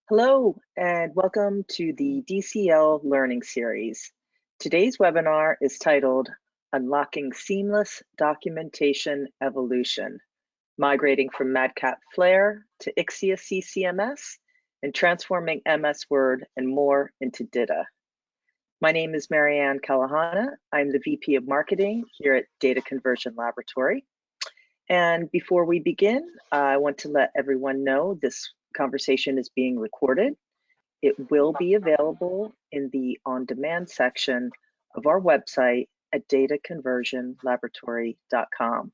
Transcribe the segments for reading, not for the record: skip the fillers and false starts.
Hello, and welcome to the DCL Learning Series. Today's webinar is titled Unlocking Seamless Documentation Evolution, Migrating from MadCap Flare to IXIA CCMS, and transforming MSWord and more into DITA. My name is Marianne Kalahana. I'm the VP of Marketing here at Data Conversion Laboratory. And before we begin, I want to let everyone know this conversation is being recorded. It will be available in the on-demand section of our website at dataconversionlaboratory.com.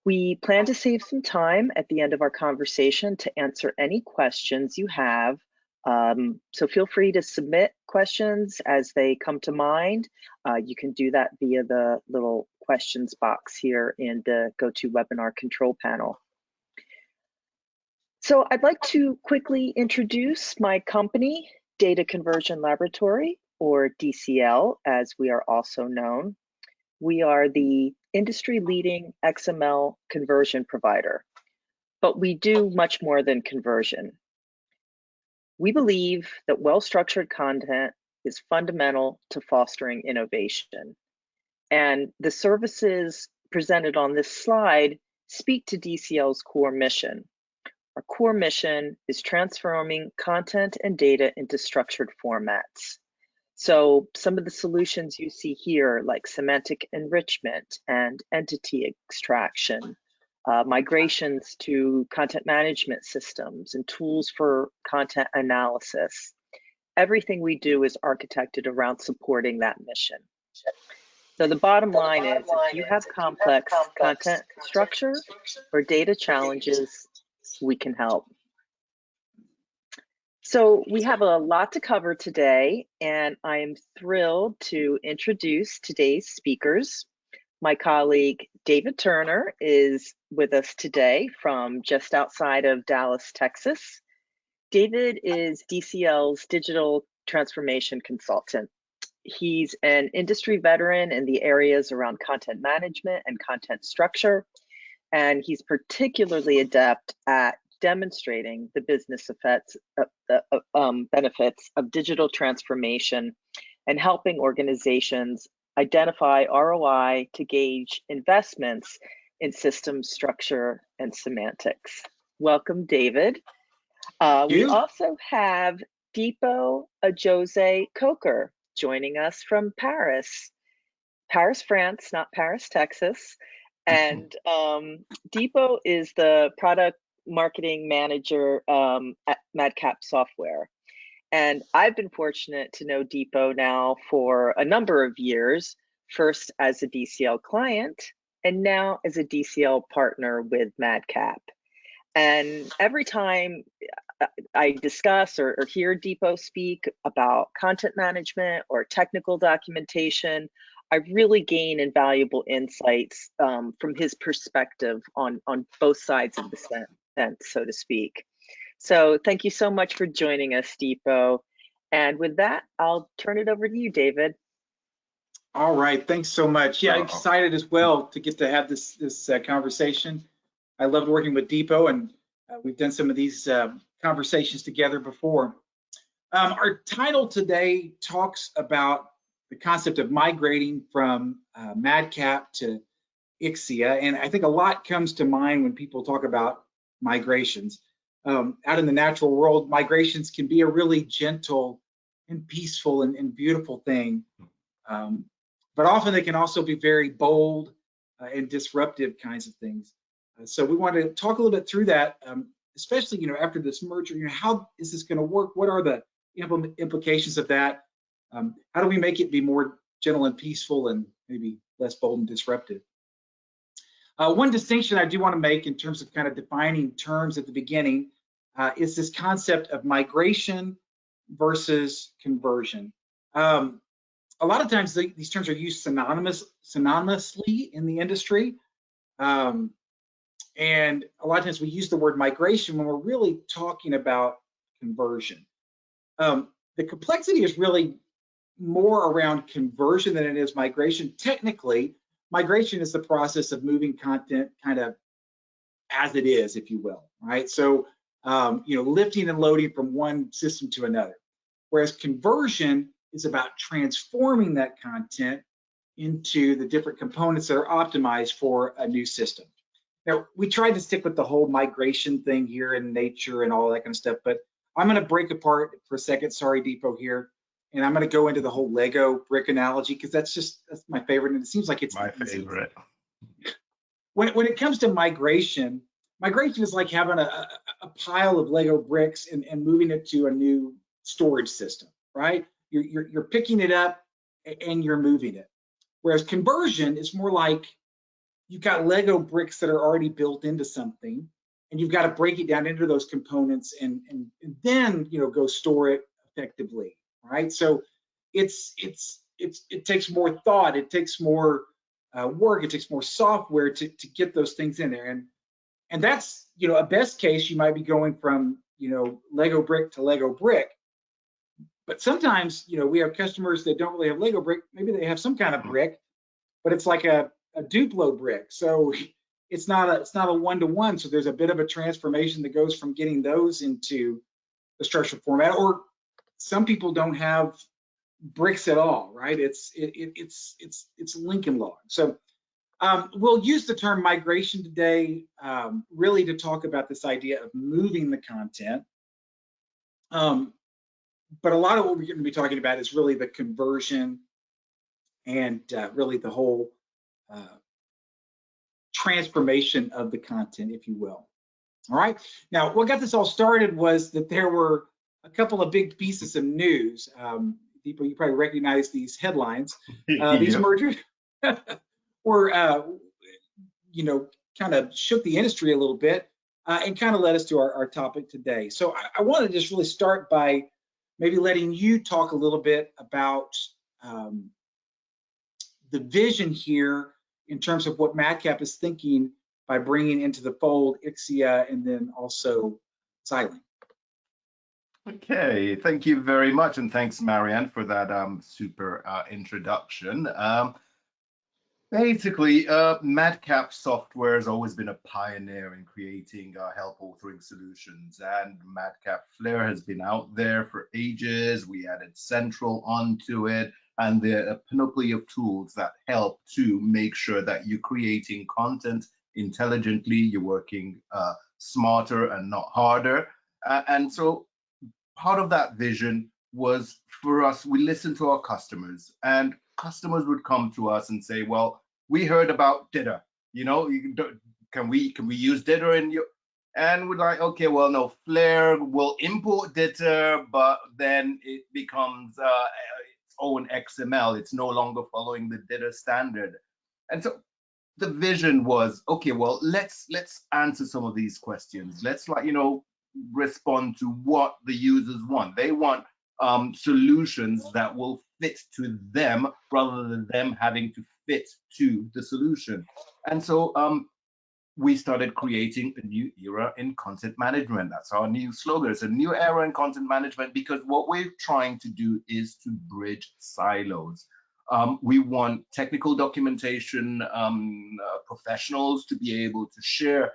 We plan to save some time at the end of our conversation to answer any questions you have. So feel free to submit questions as they come to mind. You can do that via the little questions box here in the GoToWebinar control panel. So I'd like to quickly introduce my company, Data Conversion Laboratory, or DCL, as we are also known. We are the industry-leading XML conversion provider, but we do much more than conversion. We believe that well-structured content is fundamental to fostering innovation. And the services presented on this slide speak to DCL's core mission. Our core mission is transforming content and data into structured formats. So some of the solutions you see here, like semantic enrichment and entity extraction, migrations to content management systems and tools for content analysis. Everything we do is architected around supporting that mission. So the bottom line is, if you have complex content structure or data challenges, we can help. So we have a lot to cover today, and I am thrilled to introduce today's speakers. My colleague, David Turner, is with us today from just outside of Dallas, Texas. David is DCL's digital transformation consultant. He's an industry veteran in the areas around content management and content structure, and he's particularly adept at demonstrating the business benefits of digital transformation and helping organizations identify ROI to gauge investments in system structure and semantics. Welcome, David. We also have Deepo Ajose Coker joining us from Paris, France, not Paris, Texas. And Deepo is the product marketing manager at MadCap Software. And I've been fortunate to know Deepo now for a number of years, first as a DCL client and now as a DCL partner with MadCap. And every time I discuss or hear Deepo speak about content management or technical documentation, I really gain invaluable insights from his perspective on both sides of the fence, so to speak. So thank you so much for joining us, Deepo. And with that, I'll turn it over to you, David. All right, thanks so much. Yeah, excited as well to get to have this conversation. I loved working with Deepo, and we've done some of these conversations together before. Our title today talks about the concept of migrating from MadCap to IXIA, and I think a lot comes to mind when people talk about migrations. Out in the natural world, migrations can be a really gentle and peaceful and beautiful thing, but often they can also be very bold and disruptive kinds of things. So we want to talk a little bit through that, especially after this merger. How is this going to work? What are the implications of that? How do we make it be more gentle and peaceful and maybe less bold and disruptive? One distinction I do want to make in terms of kind of defining terms at the beginning is this concept of migration versus conversion. A lot of times these terms are used synonymously in the industry. And a lot of times we use the word migration when we're really talking about conversion. The complexity is really more around conversion than it is migration. Technically, migration is the process of moving content kind of as it is, if you will, right? So lifting and loading from one system to another. Whereas conversion is about transforming that content into the different components that are optimized for a new system. Now, we tried to stick with the whole migration thing here in nature and all that kind of stuff, but I'm going to break apart for a second, sorry, Depot here, and I'm going to go into the whole Lego brick analogy because that's my favorite, and it seems like it's my favorite. When it comes to migration is like having a pile of Lego bricks and moving it to a new storage system, right? You're picking it up and you're moving it. Whereas conversion is more like you've got Lego bricks that are already built into something, and you've got to break it down into those components and then go store it effectively, right? So it takes more thought, it takes more work, it takes more software to get those things in there, and that's a best case. You might be going from Lego brick to Lego brick, but sometimes we have customers that don't really have Lego brick. Maybe they have some kind of brick, but it's like a Duplo brick, so it's not a one-to-one. So there's a bit of a transformation that goes from getting those into the structural format, or some people don't have bricks at all, right? It's Lincoln log. So we'll use the term migration today really to talk about this idea of moving the content. But a lot of what we're going to be talking about is really the conversion and really the whole transformation of the content, if you will. All right. Now, what got this all started was that there were a couple of big pieces of news. People, you probably recognize these headlines. These mergers were, kind of shook the industry a little bit and kind of led us to our topic today. So I want to just really start by maybe letting you talk a little bit about the vision here in terms of what MadCap is thinking by bringing into the fold IXIA and then also Xilinx. Okay, thank you very much, and thanks, Marianne, for that super introduction. Basically, MadCap software has always been a pioneer in creating help authoring solutions, and MadCap Flare has been out there for ages. We added Central onto it, and the panoply of tools that help to make sure that you're creating content intelligently, you're working smarter and not harder. And so part of that vision was for us, we listened to our customers, and customers would come to us and say, well, we heard about DITA, can we use DITA in your, and we're like, okay, well, no, Flare will import DITA, but then it becomes its own XML. It's no longer following the DITA standard. And so the vision was, okay, well, let's answer some of these questions. Let's respond to what the users want. They want solutions that will fit to them rather than them having to fit to the solution. And so we started creating a new era in content management. That's our new slogan. It's a new era in content management because what we're trying to do is to bridge silos. We want technical documentation professionals to be able to share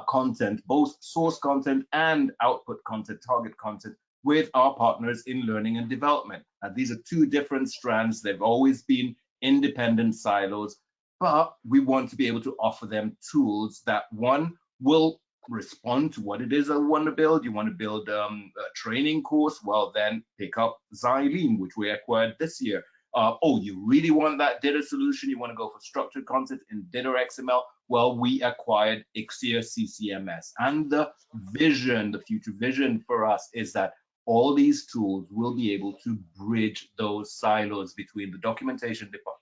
content, both source content and output content, target content, with our partners in learning and development. These are two different strands. They've always been independent silos, but we want to be able to offer them tools that, one, will respond to what it is I want to build. You want to build a training course? Well, then pick up Xilinx, which we acquired this year. Oh, you really want that DITA solution? You want to go for structured content in DITA XML? Well, we acquired IXIA CCMS. And the vision, the future vision for us is that all these tools will be able to bridge those silos between the documentation department,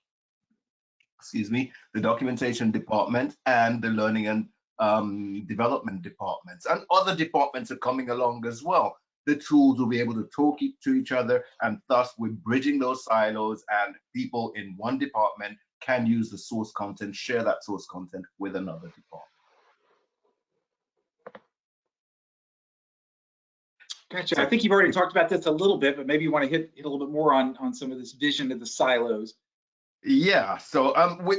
the documentation department and the learning and development departments. And other departments are coming along as well. The tools will be able to talk to each other, and thus we're bridging those silos, and people in one department can use the source content, share that source content with another department. Gotcha. I think you've already talked about this a little bit, but maybe you want to hit a little bit more on some of this vision of the silos. Yeah, so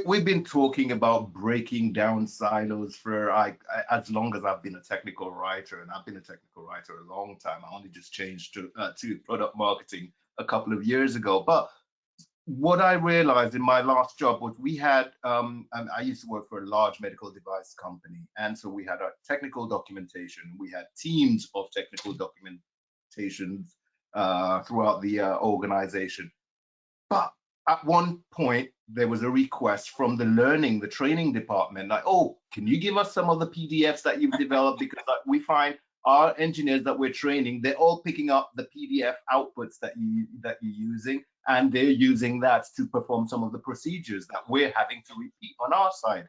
we've been talking about breaking down silos for as long as I've been a technical writer, and I've been a technical writer a long time. I only just changed to product marketing a couple of years ago. But what I realized in my last job was we had, I used to work for a large medical device company, and so we had a technical documentation. We had teams of technical documentations throughout the organization. But at one point, there was a request from the training department, like, oh, can you give us some of the PDFs that you've developed? Because we find our engineers that we're training, they're all picking up the PDF outputs that you're using, and they're using that to perform some of the procedures that we're having to repeat on our side.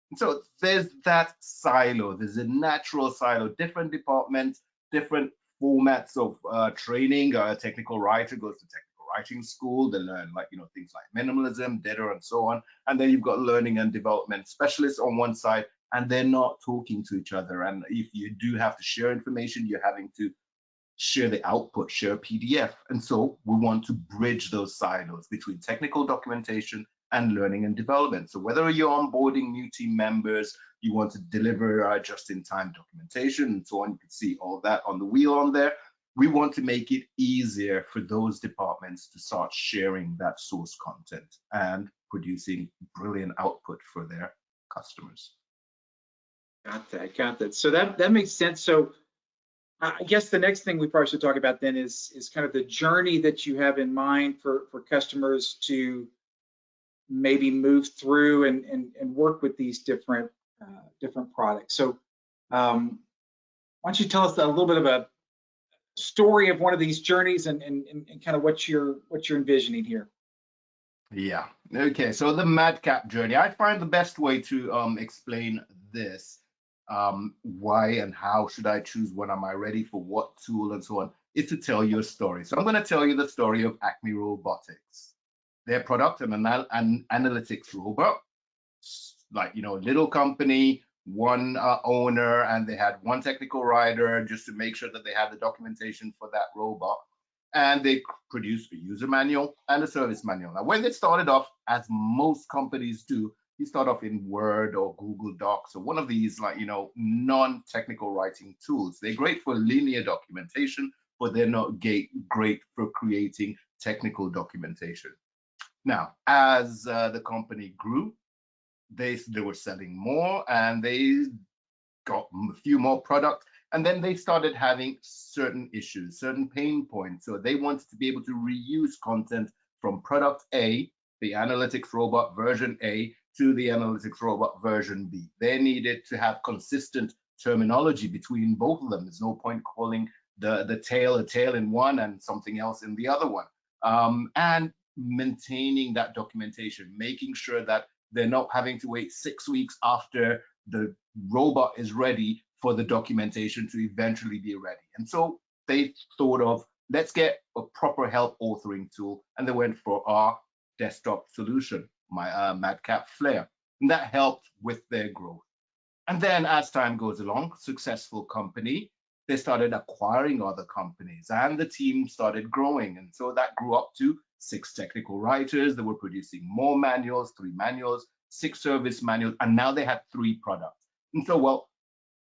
And so there's that silo. There's a natural silo. Different departments, different formats of training. A technical writer goes to technical writing school. They learn things like minimalism, DITA, and so on. And then you've got learning and development specialists on one side, and they're not talking to each other. And if you do have to share information, you're having to share the output, share a PDF. And so we want to bridge those silos between technical documentation and learning and development. So whether you're onboarding new team members, you want to deliver just-in-time documentation and so on, you can see all of that on the wheel on there. We want to make it easier for those departments to start sharing that source content and producing brilliant output for their customers. Got that. So that makes sense. So I guess the next thing we probably should talk about then is kind of the journey that you have in mind for customers to maybe move through and work with these different products. So why don't you tell us a little bit of a story of one of these journeys and kind of what you're envisioning here? Yeah. Okay. So the MadCap journey, I find the best way to explain this, why and how should I choose, when am I ready for what tool and so on, is to tell you a story. So I'm going to tell you the story of Acme Robotics. Their product, an analytics robot, little company, one owner, and they had one technical writer just to make sure that they had the documentation for that robot. And they produced a user manual and a service manual. Now, when they started off, as most companies do, you start off in Word or Google Docs or one of these non-technical writing tools. They're great for linear documentation, but they're not great for creating technical documentation. Now, as the company grew, they were selling more and they got a few more products. And then they started having certain issues, certain pain points. So they wanted to be able to reuse content from product A, the analytics robot version A, to the analytics robot version B. They needed to have consistent terminology between both of them. There's no point calling the tail a tail in one and something else in the other one. And maintaining that documentation, making sure that they're not having to wait 6 weeks after the robot is ready for the documentation to eventually be ready. And so they thought of, let's get a proper help authoring tool, and they went for our desktop solution, my MadCap Flare, and that helped with their growth. And then as time goes along, successful company, they started acquiring other companies and the team started growing. And so that grew up to 6 technical writers. They were producing more manuals, 3 manuals, 6 service manuals, and now they have 3 products. And so, well,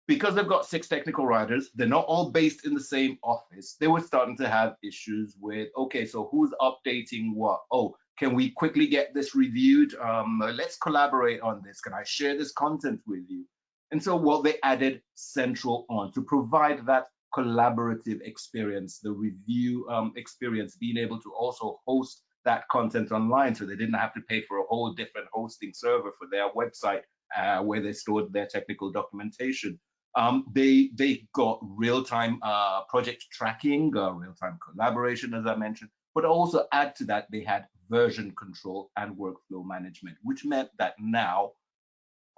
because they've got 6 technical writers, they're not all based in the same office. They were starting to have issues with, okay, so who's updating what? Oh, can we quickly get this reviewed? Let's collaborate on this. Can I share this content with you? And so, well, they added Central on to provide that collaborative experience, the review experience, being able to also host that content online, so they didn't have to pay for a whole different hosting server for their website where they stored their technical documentation. They got real-time project tracking, real-time collaboration, as I mentioned, but also add to that, they had version control and workflow management, which meant that now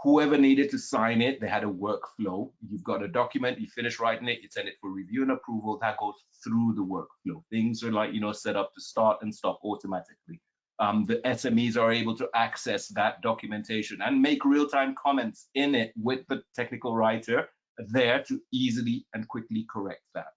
whoever needed to sign it, they had a workflow. You've got a document, you finish writing it, you send it for review and approval, that goes through the workflow. Things are set up to start and stop automatically. The SMEs are able to access that documentation and make real-time comments in it with the technical writer there to easily and quickly correct that.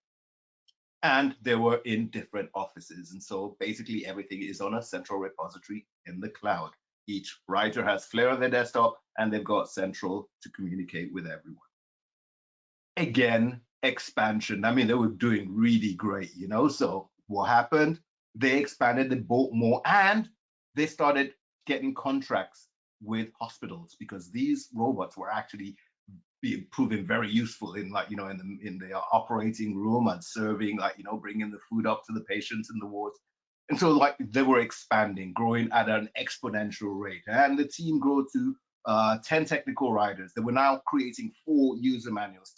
And they were in different offices. And so basically everything is on a central repository in the cloud. Each writer has Flare on their desktop, and they've got Central to communicate with everyone. Again, expansion. I mean, they were doing really great, you know. So what happened? They expanded, they bought more, and they started getting contracts with hospitals, because these robots were actually proving very useful in, like, you know, in the operating room and serving, like, you know, bringing the food up to the patients in the wards. And so, like, they were expanding, growing at an exponential rate, and the team grew to 10 technical writers. They were now creating 4 user manuals,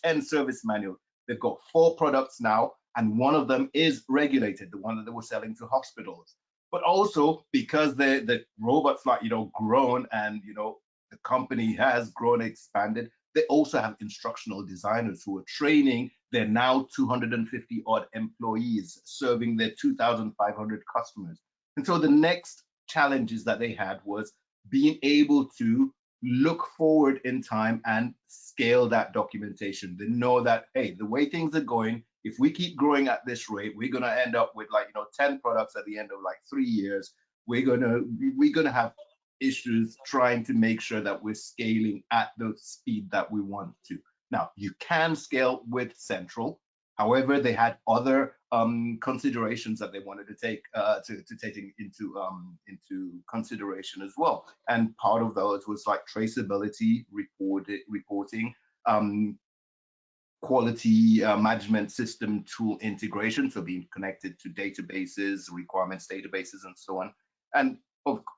10 service manuals. They've got 4 products now, and one of them is regulated, the one that they were selling to hospitals. But also, because the robots, like, you know, grown, and, you know, the company has grown, expanded, they also have instructional designers who are training their now 250 odd employees, serving their 2,500 customers. And so the next challenges that they had was being able to look forward in time and scale that documentation. They know that, hey, the way things are going, if we keep growing at this rate, we're going to end up with, like, you know, 10 products at the end of like 3 years. We're going to have issues trying to make sure that we're scaling at the speed that we want to. Now, you can scale with Central. However, they had other considerations that they wanted to take into consideration as well. And part of those was like traceability, reporting, quality management system tool integration, so being connected to databases, requirements databases, and so on. And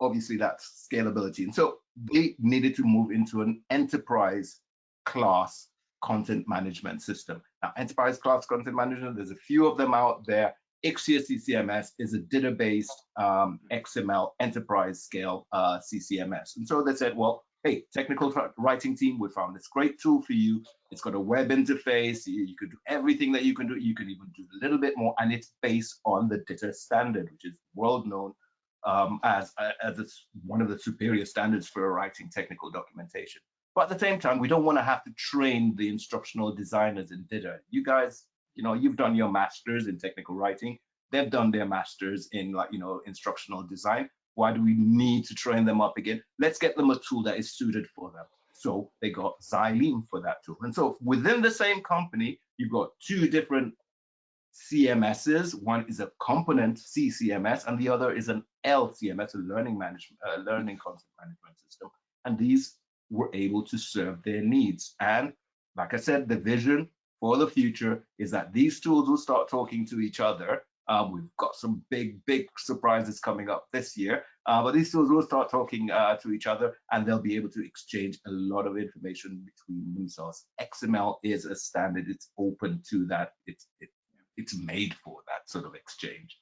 obviously that's scalability. And so they needed to move into an enterprise class content management system. Now, enterprise class content management, there's a few of them out there. IXIA CCMS is a DITA-based XML enterprise scale CCMS. And so they said, well, hey, technical writing team, we found this great tool for you. It's got a web interface. You can do everything that you can do. You can even do a little bit more. And it's based on the DITA standard, which is world known as one of the superior standards for writing technical documentation. But at the same time, we don't want to have to train the instructional designers in DITA. You guys, you know, you've done your masters in technical writing. They've done their masters in, like, you know, instructional design. Why do we need to train them up again? Let's get them a tool that is suited for them. So they got Xylem for that tool. And so within the same company, you've got 2 different CMSs. One is a component CCMS, and the other is an LCMS, a learning content management system. And these were able to serve their needs. And like I said, the vision for the future is that these tools will start talking to each other. We've got some big surprises coming up this year, but these tools will start talking to each other, and they'll be able to exchange a lot of information between themselves. XML is a standard. It's open to that. It's made for that sort of exchange.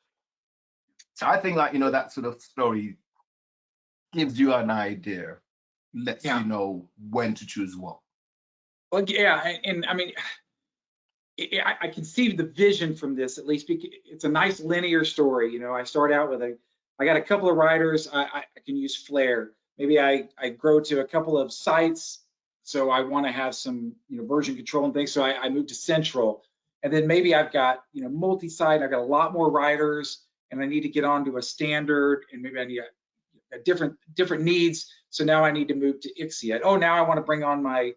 So I think, like, you know, that sort of story gives you an idea, lets you know when to choose what. Well, yeah, and I mean, I can see the vision from this, at least. It's a nice linear story. You know, I start out with I got a couple of writers. I can use Flare. Maybe I grow to a couple of sites, so I want to have some, you know, version control and things. So I move to Central, and then maybe I've got, you know, multi-site. I've got a lot more writers, and I need to get onto a standard, and maybe I need a different needs. So now I need to move to IXIA. Oh, now I want to bring on my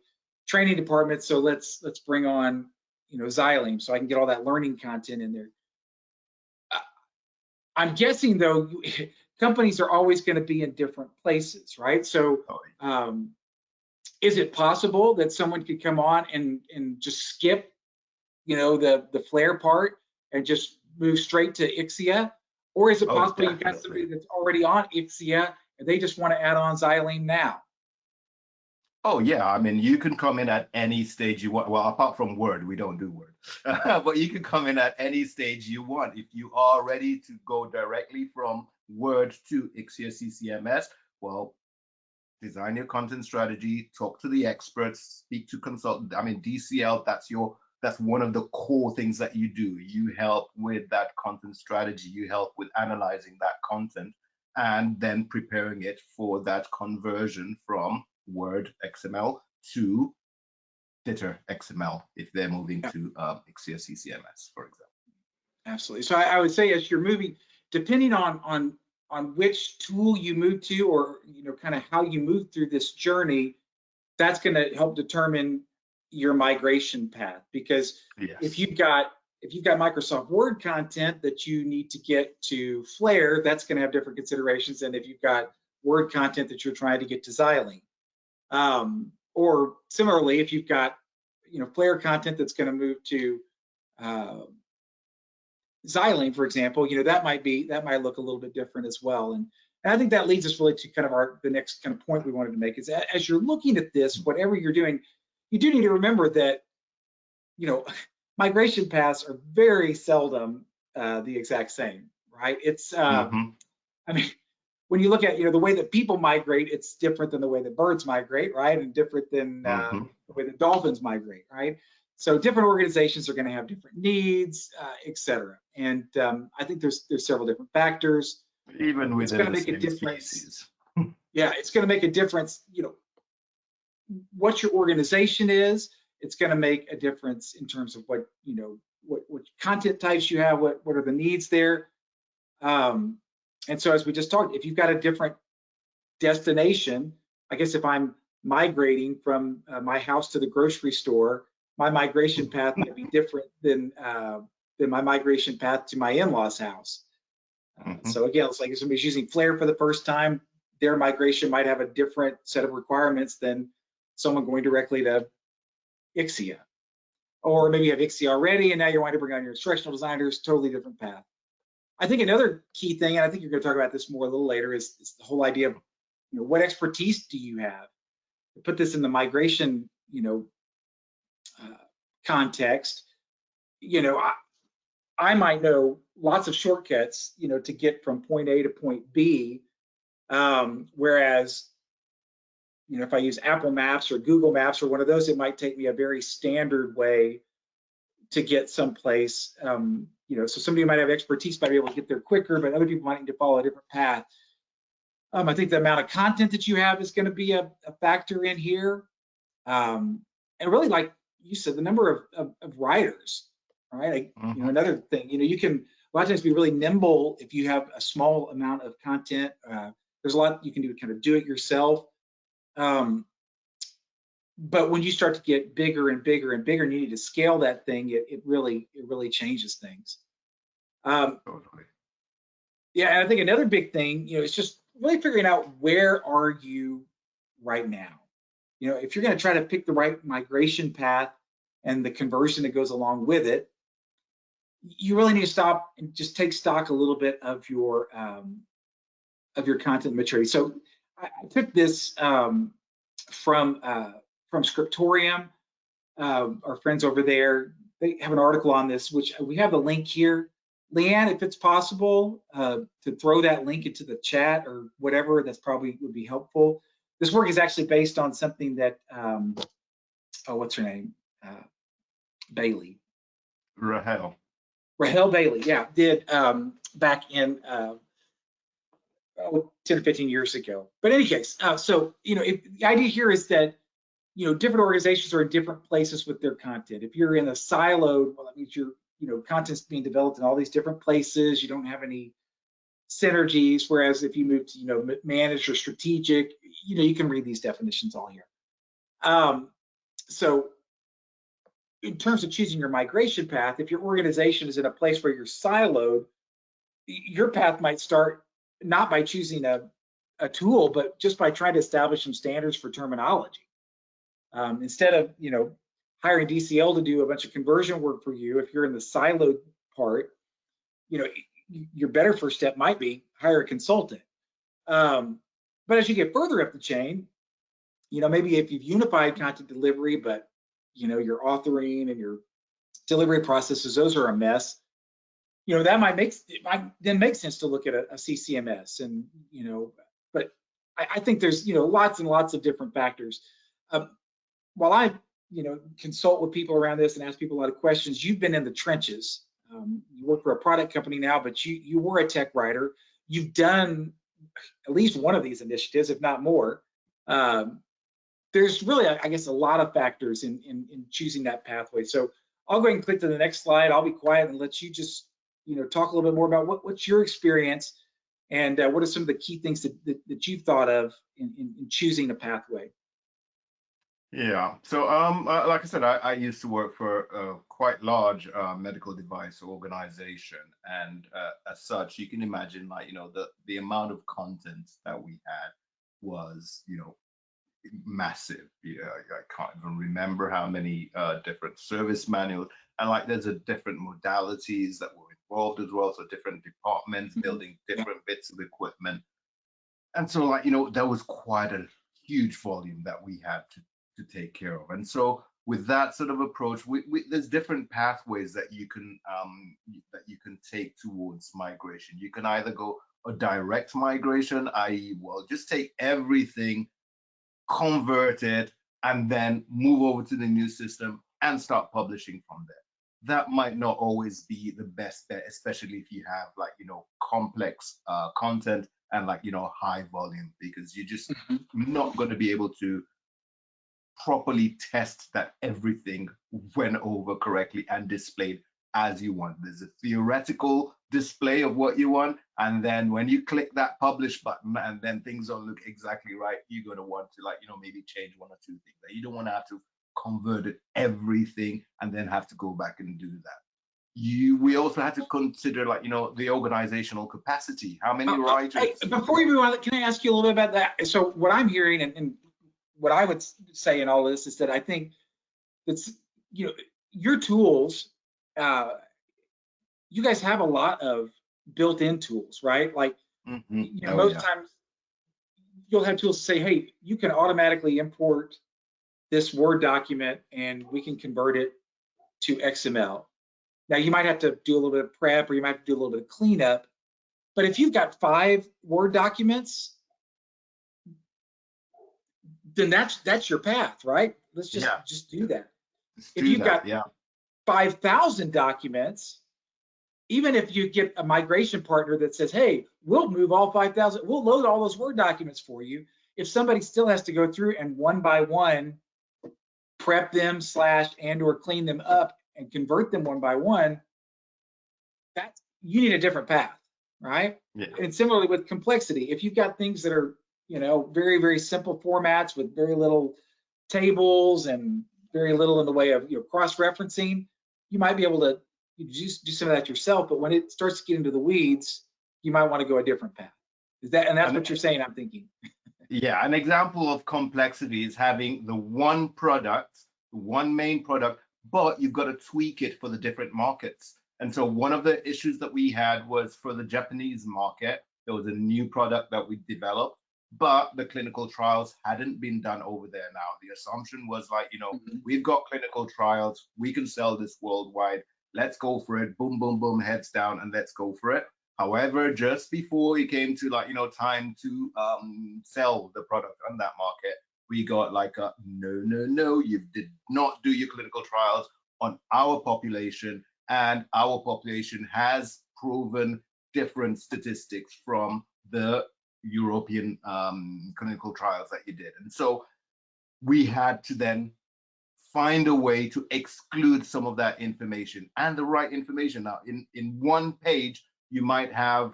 training department. So let's bring on, you know, Xylem, so I can get all that learning content in there. I'm guessing, though, companies are always going to be in different places, right? So is it possible that someone could come on and just skip, you know, the Flare part and just move straight to IXIA? Or is it possible you've got somebody that's already on IXIA and they just want to add on Xylem now? Oh yeah, I mean, you can come in at any stage you want. Well, apart from Word, we don't do Word, but you can come in at any stage you want. If you are ready to go directly from Word to IXIA CCMS, well, design your content strategy, talk to the experts, speak to consultants. I mean, DCL, that's one of the core things that you do. You help with that content strategy. You help with analyzing that content and then preparing it for that conversion from Word XML to DITA XML if they're moving to IXIA CCMS, for example. Absolutely. So I would say, as you're moving, depending on on which tool you move to, or kind of how you move through this journey, that's going to help determine your migration path. Because if you've got Microsoft Word content that you need to get to Flare, that's going to have different considerations than if you've got Word content that you're trying to get to Xylene. Or similarly, if you've got Flare content that's going to move to Xylene, for example, that might look a little bit different as well. And I think that leads us really to kind of the next kind of point we wanted to make is that as you're looking at this, whatever you're doing, you do need to remember that migration paths are very seldom the exact same, right? It's I mean, when you look at the way that people migrate, it's different than the way that birds migrate, right? And different than the way that dolphins migrate, right? So different organizations are going to have different needs, et cetera. And I think there's several different factors. Even within it's going to make a difference. Species. Yeah, it's going to make a difference. What your organization is. It's going to make a difference in terms of what content types you have. What are the needs there? And so as we just talked, if you've got a different destination, I guess if I'm migrating from my house to the grocery store, my migration path might be different than my migration path to my in-laws' house. So again, it's like if somebody's using Flare for the first time, their migration might have a different set of requirements than someone going directly to IXIA. Or maybe you have IXIA already, and now you're wanting to bring on your instructional designers, totally different path. I think another key thing, and I think you're going to talk about this more a little later, is the whole idea of what expertise do you have? To put this in the migration context, I might know lots of shortcuts, to get from point A to point B, whereas, if I use Apple Maps or Google Maps or one of those, it might take me a very standard way to get someplace. So somebody who might have expertise might be able to get there quicker, but other people might need to follow a different path. I think the amount of content that you have is going to be a factor in here, and really, like you said, the number of writers. All right, another thing, you can a lot of times be really nimble if you have a small amount of content. There's a lot you can do to kind of do it yourself. But when you start to get bigger and bigger and bigger, and you need to scale that thing, it really changes things. Totally. Yeah, and I think another big thing, is just really figuring out where are you right now. If you're going to try to pick the right migration path and the conversion that goes along with it, you really need to stop and just take stock a little bit of your content maturity. So I took this from Scriptorium. Our friends over there, they have an article on this, which we have a link here. Leanne, if it's possible, to throw that link into the chat or whatever, that's probably would be helpful. This work is actually based on something that, what's her name? Bailey. Rahel Bailey, yeah, did back in 10 or 15 years ago. But in any case, so the idea here is that different organizations are in different places with their content. If you're in a siloed, well, that means your content's being developed in all these different places. You don't have any synergies. Whereas if you move to managed or strategic, you can read these definitions all here. So in terms of choosing your migration path, if your organization is in a place where you're siloed, your path might start not by choosing a tool, but just by trying to establish some standards for terminology. Instead of hiring DCL to do a bunch of conversion work for you, if you're in the siloed part, your better first step might be hire a consultant. But as you get further up the chain, maybe if you've unified content delivery, but your authoring and your delivery processes, those are a mess. That might then make sense to look at a CCMS, and but I think there's lots and lots of different factors. While I consult with people around this and ask people a lot of questions, you've been in the trenches. You work for a product company now, but you were a tech writer. You've done at least one of these initiatives, if not more. There's really, I guess, a lot of factors in choosing that pathway. So I'll go ahead and click to the next slide. I'll be quiet and let you just talk a little bit more about what's your experience And what are some of the key things that you've thought of in choosing a pathway? Yeah. So, like I said, I used to work for a quite large medical device organization, and as such, you can imagine, like, the amount of content that we had was, massive. Yeah, I can't even remember how many different service manuals, and like there's a different modalities that were involved as well. So different departments building different bits of equipment, and so like there was quite a huge volume that we had to take care of. And so with that sort of approach, there's different pathways that you can take towards migration. You can either go a direct migration, i.e., well, just take everything, convert it, and then move over to the new system and start publishing from there. That might not always be the best bet, especially if you have like complex content and like high volume, because you're just not going to be able to properly test that everything went over correctly and displayed as you want. There's a theoretical display of what you want, and then when you click that publish button and then things don't look exactly right, you're going to want to like maybe change one or two things. You don't want to have to convert it everything and then have to go back and do that. We also had to consider like the organizational capacity. How many writers? Hey, before you move on, can I ask you a little bit about that? So what I'm hearing and what I would say in all this is that I think that's your tools. You guys have a lot of built-in tools, right? Like most times you'll have tools to say, hey, you can automatically import this Word document and we can convert it to XML. Now you might have to do a little bit of prep, or you might have to do a little bit of cleanup. But if you've got 5 Word documents, then that's your path, right? Let's just do that. If you've got 5,000 documents, even if you get a migration partner that says, hey, we'll move all 5,000, we'll load all those Word documents for you. If somebody still has to go through and one by one prep them /or clean them up and convert them one by one, you need a different path, right? Yeah. And similarly with complexity, if you've got things that are very, very simple formats with very little tables and very little in the way of cross-referencing, you might be able to do some of that yourself. But when it starts to get into the weeds, you might want to go a different path. That's what you're saying, I'm thinking. Yeah, an example of complexity is having the one product, one main product, but you've got to tweak it for the different markets. And so one of the issues that we had was for the Japanese market, there was a new product that we developed, but the clinical trials hadn't been done over there now. The assumption was like, we've got clinical trials, we can sell this worldwide, let's go for it, boom, boom, boom, heads down, and let's go for it. However, just before it came to like, time to sell the product on that market, we got like a no, you did not do your clinical trials on our population, and our population has proven different statistics from the European clinical trials that you did. And so we had to then find a way to exclude some of that information, and the right information. Now, in one page, you might have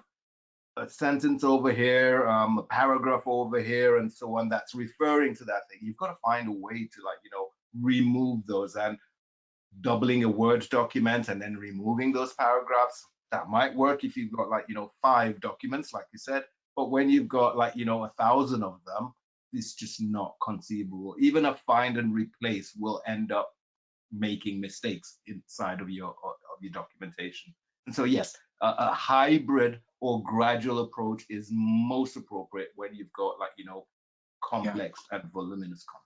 a sentence over here, a paragraph over here, and so on, that's referring to that thing. You've got to find a way to like, remove those. And doubling a Word document and then removing those paragraphs, that might work if you've got like, 5 documents, like you said. But when you've got like, 1,000 of them, it's just not conceivable. Even a find and replace will end up making mistakes inside of your documentation. And so yes, a hybrid or gradual approach is most appropriate when you've got like, complex and voluminous content.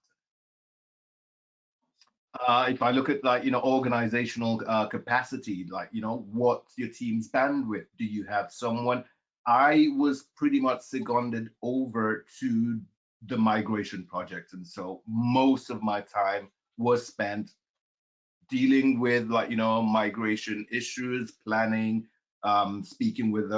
If I look at like, organizational capacity, like, what's your team's bandwidth? Do you have someone? I was pretty much seconded over to the migration project. And so most of my time was spent dealing with like, migration issues, planning, speaking with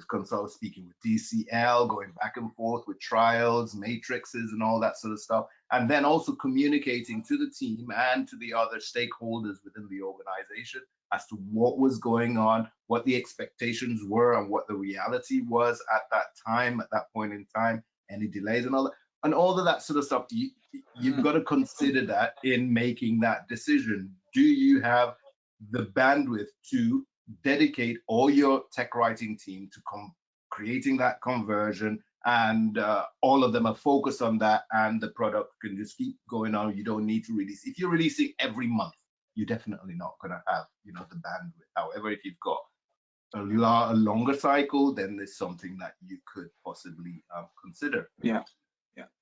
consultants, speaking with DCL, going back and forth with trials, matrices, and all that sort of stuff. And then also communicating to the team and to the other stakeholders within the organization as to what was going on, what the expectations were, and what the reality was at that time, at that point in time, any delays and all of that sort of stuff. You've got to consider that in making that decision. Do you have the bandwidth to dedicate all your tech writing team to creating that conversion, and all of them are focused on that, and the product can just keep going on? You don't need to release. If you're releasing every month, you're definitely not going to have, the bandwidth. However, if you've got a longer cycle, then there's something that you could possibly consider. Yeah.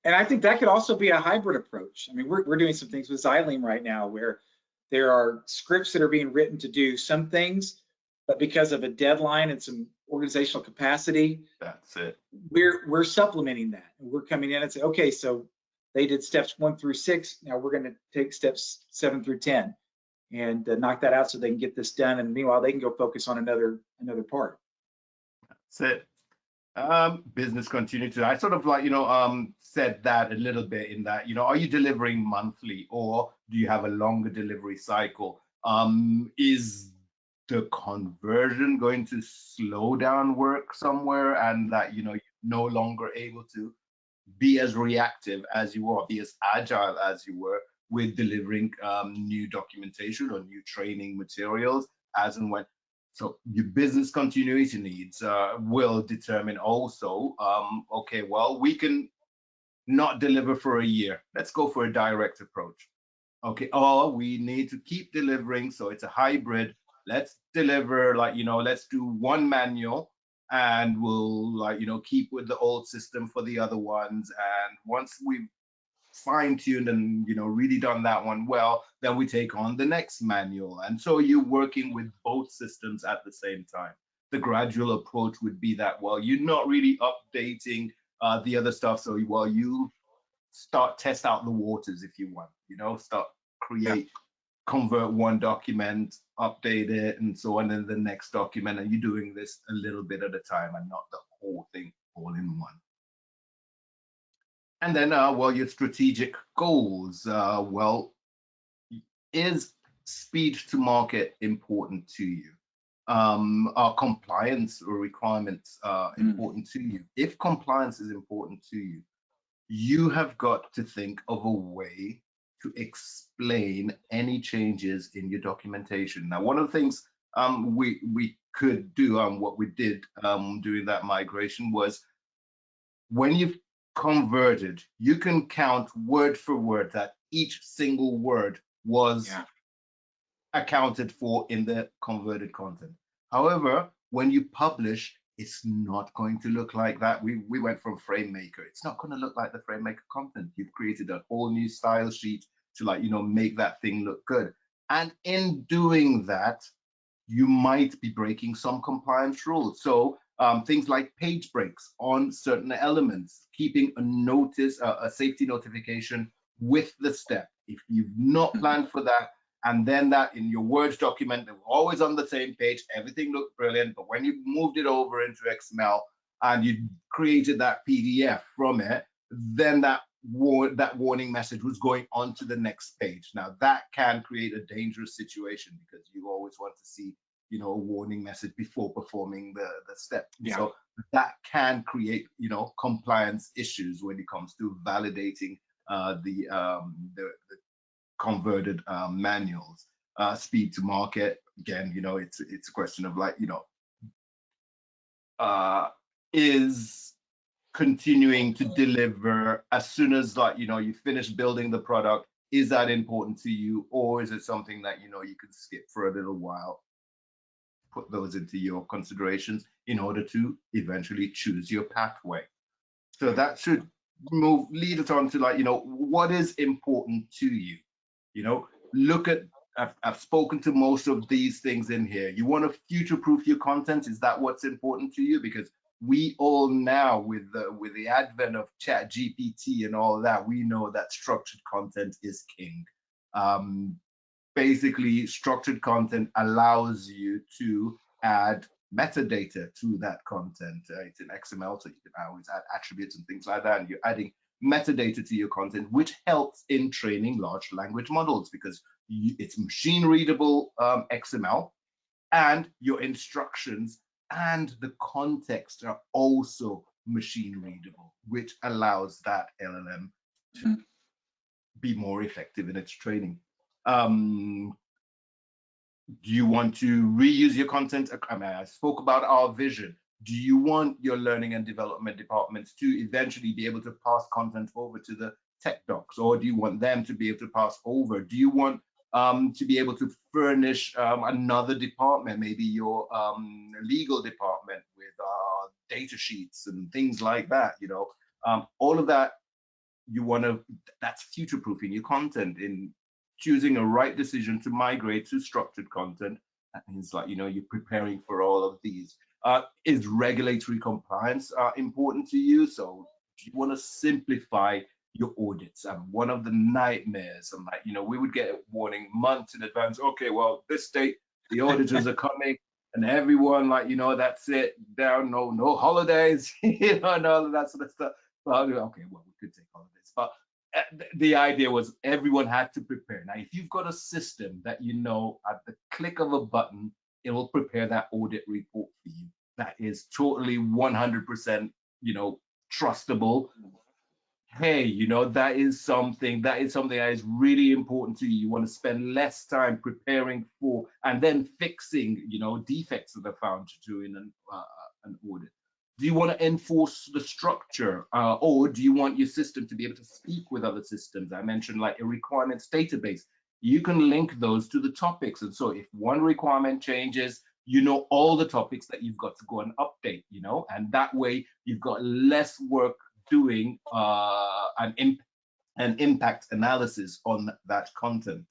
And I think that could also be a hybrid approach. I mean, we're doing some things with Xylem right now where there are scripts that are being written to do some things, but because of a deadline and some organizational capacity, that's it. We're supplementing that. And we're coming in and say, okay, so they did steps 1 through 6. Now we're going to take steps 7 through 10 and knock that out so they can get this done. And meanwhile, they can go focus on another part. That's it. Business continuity. I sort of said that a little bit in that, are you delivering monthly, or do you have a longer delivery cycle? Is the conversion going to slow down work somewhere, and that, you're no longer able to be as reactive as you were, be as agile as you were with delivering new documentation or new training materials as and when? So your business continuity needs will determine also, okay, well, we can not deliver for a year. Let's go for a direct approach. Okay, or we need to keep delivering, so it's a hybrid. Let's deliver, let's do one manual, and we'll, keep with the old system for the other ones. And once we've fine-tuned and really done that one well, then we take on the next manual. And so you're working with both systems at the same time. The gradual approach would be that, well, you're not really updating the other stuff, so you test out the waters, if you want, start create, convert one document, update it, and so on, and the next document, and you're doing this a little bit at a time and not the whole thing all in one. And then, your strategic goals. Is speed to market important to you? Are compliance or requirements important to you? If compliance is important to you, you have got to think of a way to explain any changes in your documentation. Now, one of the things we could do, what we did during that migration, was when you've converted, you can count word for word that each single word was accounted for in the converted content. However, when you publish, it's not going to look like that. We went from FrameMaker. It's not going to look like the FrameMaker content. You've created a whole new style sheet to make that thing look good. And in doing that, you might be breaking some compliance rules. So things like page breaks on certain elements, keeping a notice, a safety notification with the step. If you've not planned for that, and then that in your Word document, they were always on the same page, everything looked brilliant, but when you moved it over into XML and you created that PDF from it, then that warning message was going on to the next page. Now that can create a dangerous situation, because you always want to see a warning message before performing the step. So that can create compliance issues when it comes to validating the converted manuals. Speed to market, again, it's a question of is continuing to deliver as soon as you finish building the product, is that important to you, or is it something that you can skip for a little while? Put those into your considerations in order to eventually choose your pathway. So that should lead us on to what is important to you. Look at, I've spoken to most of these things in here. You want to future-proof your content. Is that what's important to you? Because we all now, with the advent of ChatGPT and all that, we know that structured content is king. Basically, structured content allows you to add metadata to that content. It's in XML, so you can always add attributes and things like that, and you're adding metadata to your content, which helps in training large language models, because it's machine readable XML. and your instructions and the context are also machine readable, which allows that LLM to be more effective in its training. Do you want to reuse your content? I mean, I spoke about our vision. Do you want your learning and development departments to eventually be able to pass content over to the tech docs, or do you want them to be able to pass over? Do you want to be able to furnish another department, maybe your legal department with data sheets and things like that? You know, all of that you want to, that's future-proofing your content in choosing a right decision to migrate to structured content. That means, like, you know, you're preparing for all of these. Is regulatory compliance important to you? So do you want to simplify your audits? And one of the nightmares, I'm like, you know, we would get a warning months in advance. Okay, well, this date, the auditors are coming, and everyone, like, you know, that's it, down, no holidays, you know, and all of that sort of stuff. Well, okay, well, we could take holidays, but the idea was everyone had to prepare. Now, if you've got a system that, you know, at the click of a button, it will prepare that audit report for you, that is totally 100%, you know, trustable. Hey, you know, that is something that is really important to you. You want to spend less time preparing for and then fixing, you know, defects that are found during an audit. Do you want to enforce the structure, or do you want your system to be able to speak with other systems? I mentioned like a requirements database. You can link those to the topics. And so if one requirement changes, you know all the topics that you've got to go and update, you know, and that way you've got less work doing an impact analysis on that content.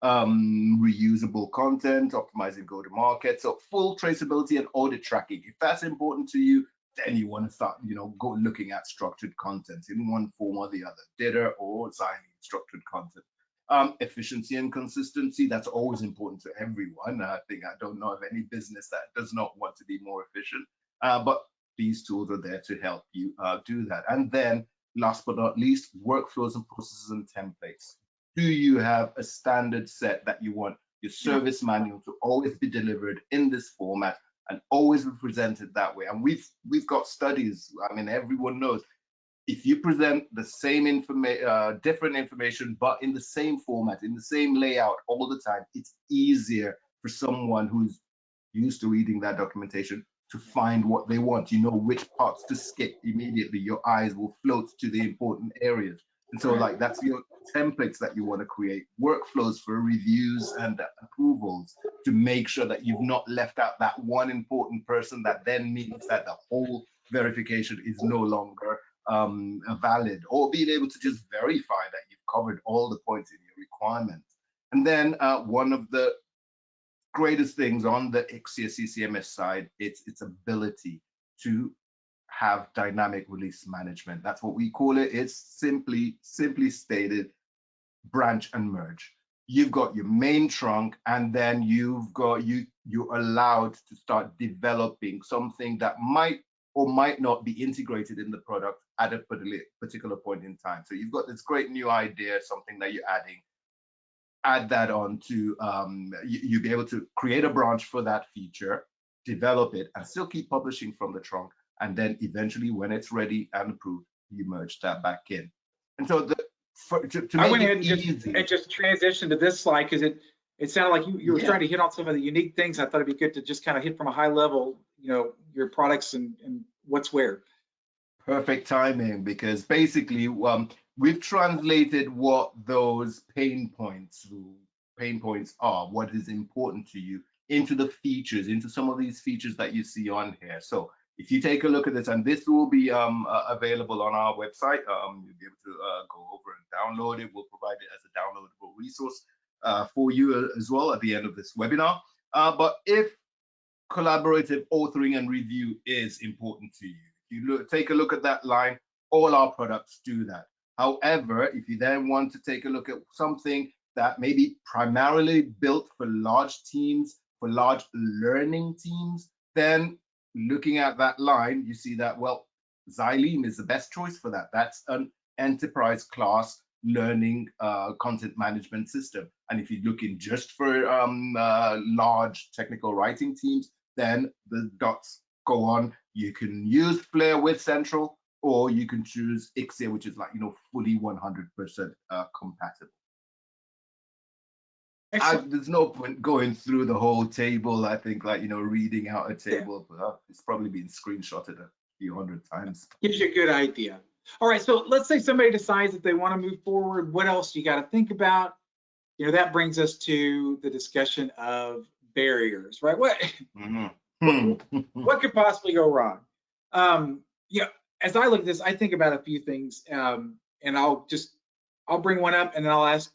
Reusable content, optimizing go-to-market, so full traceability and audit tracking. If that's important to you, then you want to start, you know, go looking at structured content in one form or the other, DITA or XIASOFT structured content. Efficiency and consistency, that's always important to everyone. I don't know of any business that does not want to be more efficient, but these tools are there to help you do that. And then last but not least, workflows and processes and templates. Do you have a standard set that you want your service manual to always be delivered in this format and always be presented that way? And we've got studies. I mean, everyone knows if you present the same information, different information, but in the same format, in the same layout all the time, it's easier for someone who's used to reading that documentation to find what they want. You know which parts to skip immediately. Your eyes will float to the important areas. And so, like, that's your templates that you want to create, workflows for reviews and approvals to make sure that you've not left out that one important person that then means that the whole verification is no longer valid, or being able to just verify that you've covered all the points in your requirements. And then one of the greatest things on the IXIA CCMS side, it's its ability to have dynamic release management. That's what we call it. It's simply stated, branch and merge. You've got your main trunk, and then you've got you're allowed to start developing something that might or might not be integrated in the product at a particular point in time. So you've got this great new idea, something that you're adding, add that on to, you'll be able to create a branch for that feature, develop it, and still keep publishing from the trunk. And then eventually, when it's ready and approved, you merge that back in. And so to I went ahead and just transition to this slide because it sounded like you were trying to hit on some of the unique things. I thought it'd be good to just kind of hit from a high level, you know, your products and what's where. Perfect timing, because basically we've translated what those pain points are, what is important to you, into the features, into some of these features that you see on here. So if you take a look at this, and this will be available on our website, you'll be able to go over and download it. We'll provide it as a downloadable resource for you as well at the end of this webinar. But if collaborative authoring and review is important to you, you take a look at that line, all our products do that. However, if you then want to take a look at something that may be primarily built for large teams, for large learning teams, then looking at that line, you see that, well, XILEM is the best choice for that. That's an enterprise class learning content management system. And if you're looking just for large technical writing teams, then the dots go on. You can use Flare with Central, or you can choose IXIA, which is like, fully 100% compatible. There's no point going through the whole table. I think, reading out a table, but it's probably been screenshotted a few hundred times. Gives you a good idea. All right, so let's say somebody decides that they want to move forward. What else you got to think about? That brings us to the discussion of barriers, right? What could possibly go wrong? As I look at this, I think about a few things, and I'll bring one up, and then I'll ask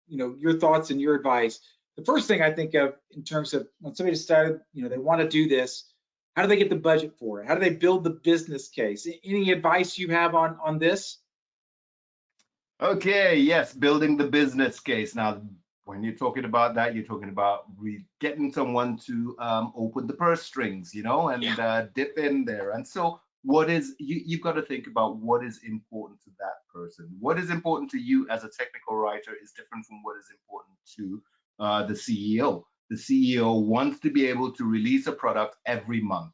your thoughts and your advice. The first thing I think of in terms of when somebody decided they want to do this, how do they get the budget for it? How do they build the business case? Any advice you have on this? Okay, yes, building the business case. Now, when you're talking about that, you're talking about getting someone to open the purse strings, and dip in there. And so you've got to think about what is important to that person. What is important to you as a technical writer is different from what is important to the CEO. The CEO wants to be able to release a product every month.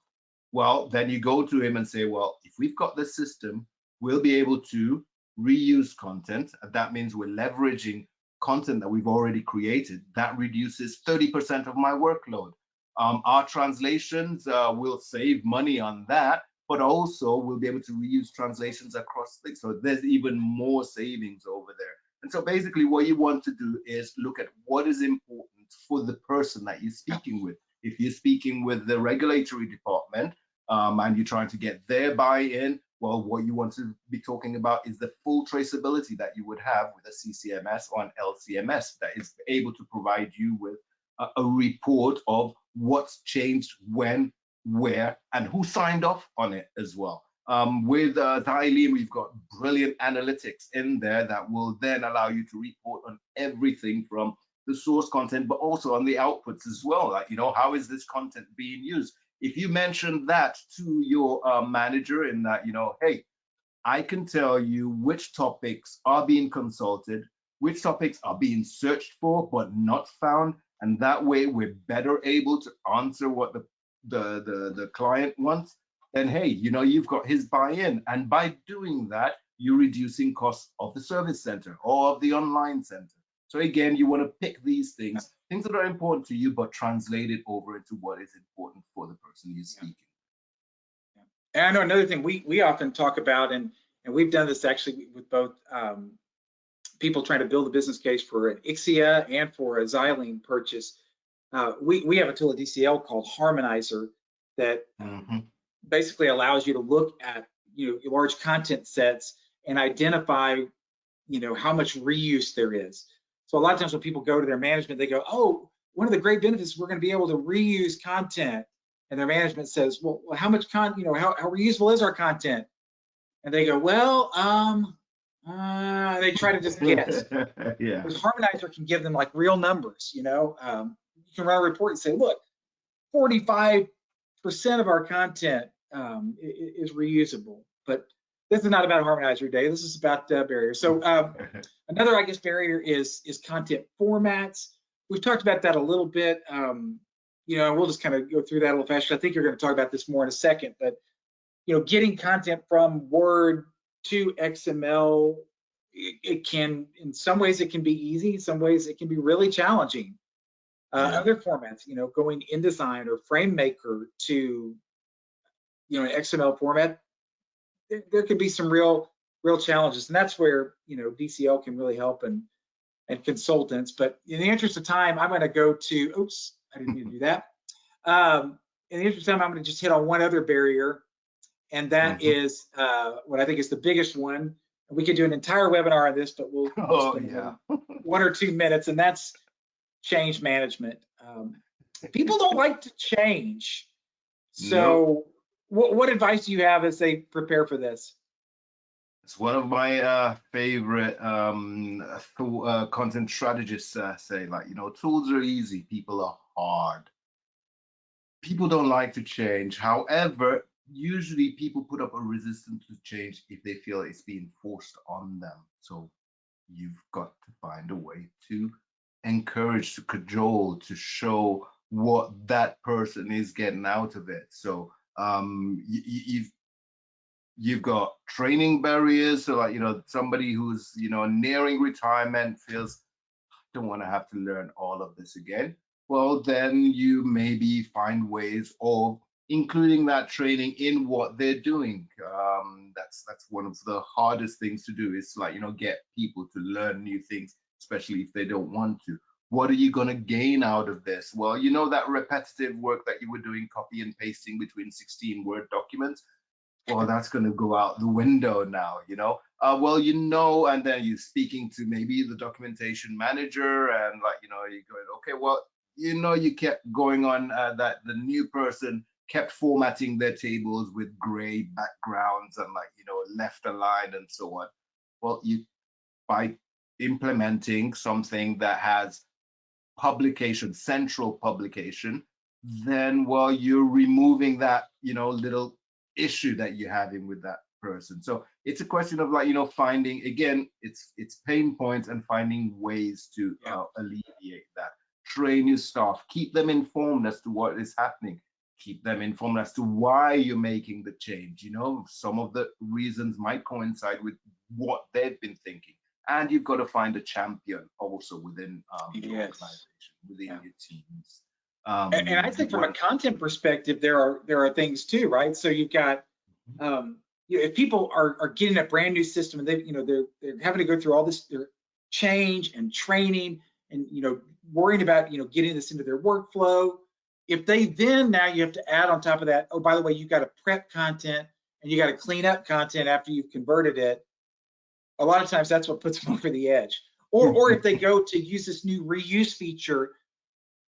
Well, then you go to him and say, well, if we've got this system, we'll be able to reuse content. That means we're leveraging content that we've already created. That reduces 30% of my workload. Our translations will save money on that, but also we'll be able to reuse translations across things. So there's even more savings over there. And so basically what you want to do is look at what is important for the person that you're speaking with. If you're speaking with the regulatory department and you're trying to get their buy-in, well, what you want to be talking about is the full traceability that you would have with a CCMS or an LCMS that is able to provide you with a report of what's changed, when, where, and who signed off on it as well. With Darwin, we've got brilliant analytics in there that will then allow you to report on everything from the source content, but also on the outputs as well. Like, how is this content being used? If you mention that to your manager in that, hey, I can tell you which topics are being consulted, which topics are being searched for but not found, and that way we're better able to answer what the client wants, then hey, you've got his buy-in. And by doing that, you're reducing costs of the service center or of the online center. So again, you want to pick these things that are important to you, but translate it over into what is important for the person you're speaking. And I know another thing we often talk about, and we've done this actually with both people trying to build a business case for an IXIA and for a Xylene purchase. We have a tool at DCL called Harmonizer that basically allows you to look at large content sets and identify how much reuse there is. So a lot of times when people go to their management, they go, oh, one of the great benefits is we're going to be able to reuse content. And their management says, well, how much content, how reusable is our content? And they go, well, they try to just guess. Yeah. Because Harmonizer can give them like real numbers. You can run a report and say, look, 45% of our content is reusable. But this is not about Harmonizer Day. This is about barriers. So another, I guess, barrier is content formats. We've talked about that a little bit. We'll just kind of go through that a little faster. I think you're going to talk about this more in a second. But getting content from Word to XML, it can, in some ways, it can be easy. In some ways, it can be really challenging. Other formats, going InDesign or FrameMaker to, an XML format, there could be some real challenges, and that's where DCL can really help and consultants. But in the interest of time, I'm going to go to. Oops, I didn't mean to do that. In the interest of time, I'm going to just hit on one other barrier, and that is what I think is the biggest one. We could do an entire webinar on this, but we'll spend 1 or 2 minutes, and that's change management. People don't like to change. So what advice do you have as they prepare for this? It's one of my favorite content strategists say, tools are easy, people are hard. People don't like to change. However, usually people put up a resistance to change if they feel it's being forced on them. So you've got to find a way to encourage, to cajole, to show what that person is getting out of it. So you've got training barriers. So like, somebody who's, nearing retirement feels, I don't want to have to learn all of this again. Well, then you maybe find ways of including that training in what they're doing. That's one of the hardest things to do, is like, get people to learn new things, especially if they don't want to. What are you going to gain out of this? Well, that repetitive work that you were doing, copy and pasting between 16 Word documents, well, that's going to go out the window now, and then you're speaking to maybe the documentation manager, and like, you're going, okay, well, you kept going on that the new person kept formatting their tables with gray backgrounds and like, left aligned and so on. Well, by implementing something that has publication, central publication, then, well, you're removing that, little issue that you're having with that person. So it's a question of like, finding, again, it's pain points and finding ways to alleviate that. Train your staff, keep them informed as to what is happening, keep them informed as to why you're making the change. Some of the reasons might coincide with what they've been thinking. And you've got to find a champion also within your organization, within your teams. And I think from a content perspective, there are things too, right? So you've got, if people are getting a brand new system and they're having to go through all this change and training and worrying about getting this into their workflow. If they then, now you have to add on top of that, oh, by the way, you've got to prep content and you got to clean up content after you've converted it. A lot of times that's what puts them over the edge. Or if they go to use this new reuse feature